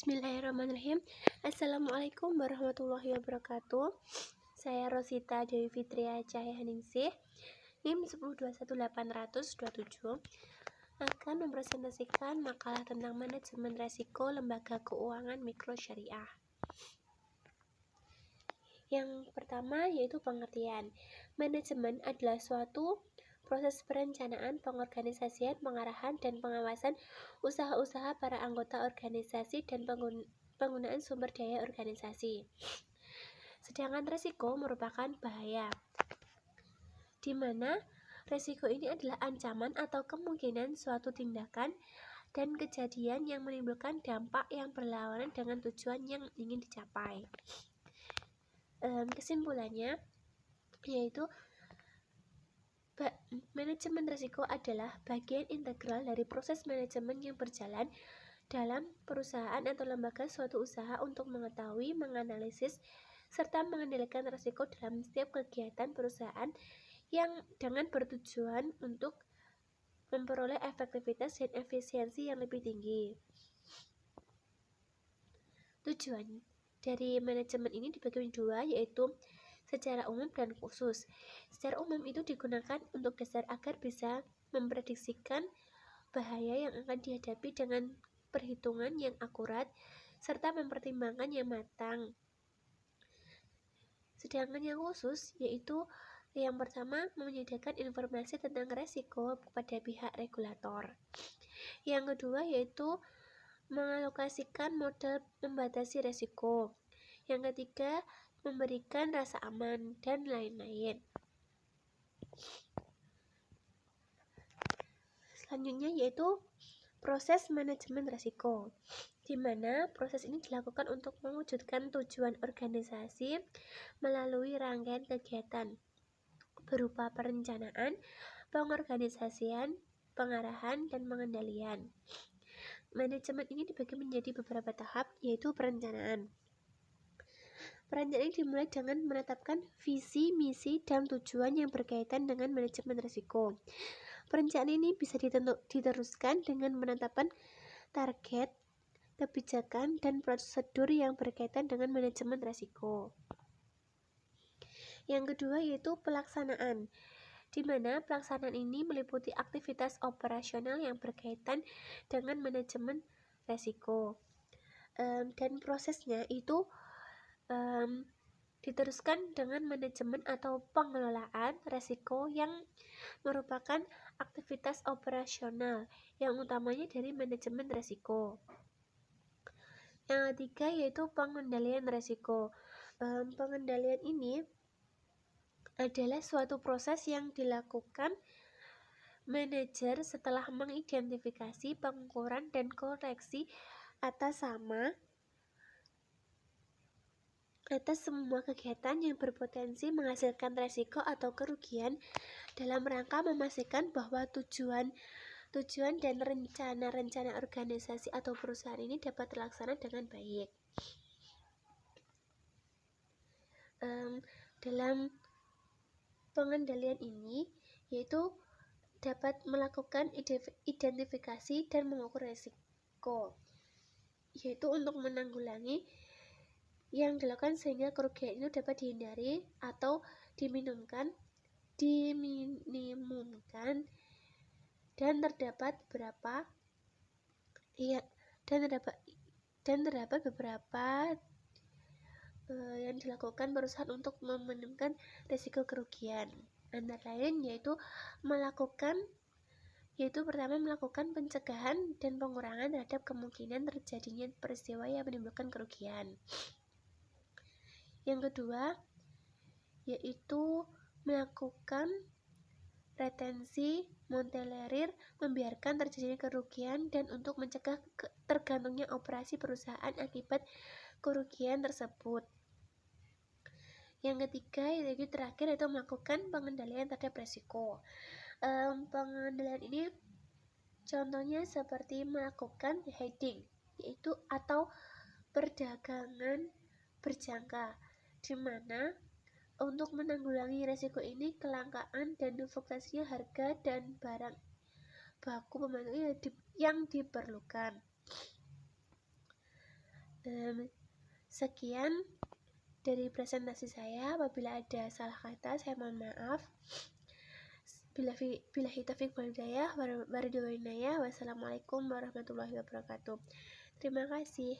Bismillahirrahmanirrahim. Assalamualaikum warahmatullahi wabarakatuh. Saya Rosita Dewi Fitria Cahyaningsih, NIM 1021827, akan mempresentasikan makalah tentang manajemen resiko lembaga keuangan mikro syariah. Yang pertama yaitu pengertian. Manajemen adalah suatu proses perencanaan, pengorganisasian, pengarahan, dan pengawasan usaha-usaha para anggota organisasi dan penggunaan sumber daya organisasi. Sedangkan resiko merupakan bahaya, di mana resiko ini adalah ancaman atau kemungkinan suatu tindakan dan kejadian yang menimbulkan dampak yang berlawanan dengan tujuan yang ingin dicapai. Kesimpulannya yaitu manajemen risiko adalah bagian integral dari proses manajemen yang berjalan dalam perusahaan atau lembaga suatu usaha untuk mengetahui, menganalisis, serta mengendalikan risiko dalam setiap kegiatan perusahaan yang dengan bertujuan untuk memperoleh efektivitas dan efisiensi yang lebih tinggi. Tujuan dari manajemen ini dibagi dua, yaitu secara umum dan khusus. Secara umum itu digunakan untuk dasar agar bisa memprediksikan bahaya yang akan dihadapi dengan perhitungan yang akurat serta mempertimbangkan yang matang. Sedangkan yang khusus yaitu yang pertama, menyediakan informasi tentang resiko kepada pihak regulator. Yang kedua yaitu mengalokasikan modal membatasi resiko. Yang ketiga, memberikan rasa aman, dan lain-lain. Selanjutnya yaitu proses manajemen risiko, di mana proses ini dilakukan untuk mewujudkan tujuan organisasi melalui rangkaian kegiatan berupa perencanaan, pengorganisasian, pengarahan, dan pengendalian. Manajemen ini dibagi menjadi beberapa tahap, yaitu perencanaan. Perencanaan dimulai dengan menetapkan visi, misi, dan tujuan yang berkaitan dengan manajemen risiko. Perencanaan ini bisa diteruskan dengan menetapkan target, kebijakan, dan prosedur yang berkaitan dengan manajemen risiko. Yang kedua yaitu pelaksanaan, di mana pelaksanaan ini meliputi aktivitas operasional yang berkaitan dengan manajemen risiko. Dan prosesnya itu diteruskan dengan manajemen atau pengelolaan risiko yang merupakan aktivitas operasional yang utamanya dari manajemen risiko. Yang ketiga yaitu pengendalian risiko. Pengendalian ini adalah suatu proses yang dilakukan manajer setelah mengidentifikasi pengukuran dan koreksi atas semua kegiatan yang berpotensi menghasilkan resiko atau kerugian dalam rangka memastikan bahwa tujuan dan rencana-rencana organisasi atau perusahaan ini dapat terlaksana dengan baik. Dalam pengendalian ini yaitu dapat melakukan identifikasi dan mengukur resiko, yaitu untuk menanggulangi yang dilakukan sehingga kerugian itu dapat dihindari atau diminimumkan dan terdapat beberapa yang dilakukan perusahaan untuk meminimumkan risiko kerugian. Antara lain yaitu pertama melakukan pencegahan dan pengurangan terhadap kemungkinan terjadinya peristiwa yang menimbulkan kerugian. Yang kedua yaitu melakukan retensi, mentolerir, membiarkan terjadinya kerugian, dan untuk mencegah tergantungnya operasi perusahaan akibat kerugian tersebut. Yang ketiga yaitu terakhir yaitu melakukan pengendalian terhadap risiko. Pengendalian ini contohnya seperti melakukan hedging, yaitu atau perdagangan berjangka, di mana untuk menanggulangi risiko ini kelangkaan dan fluktuasinya harga dan barang baku pembantu yang diperlukan. Sekian dari presentasi saya. Apabila ada salah kata, saya mohon maaf. Billahi taufiq wal hidayah. Wassalamualaikum warahmatullahi wabarakatuh. Terima kasih.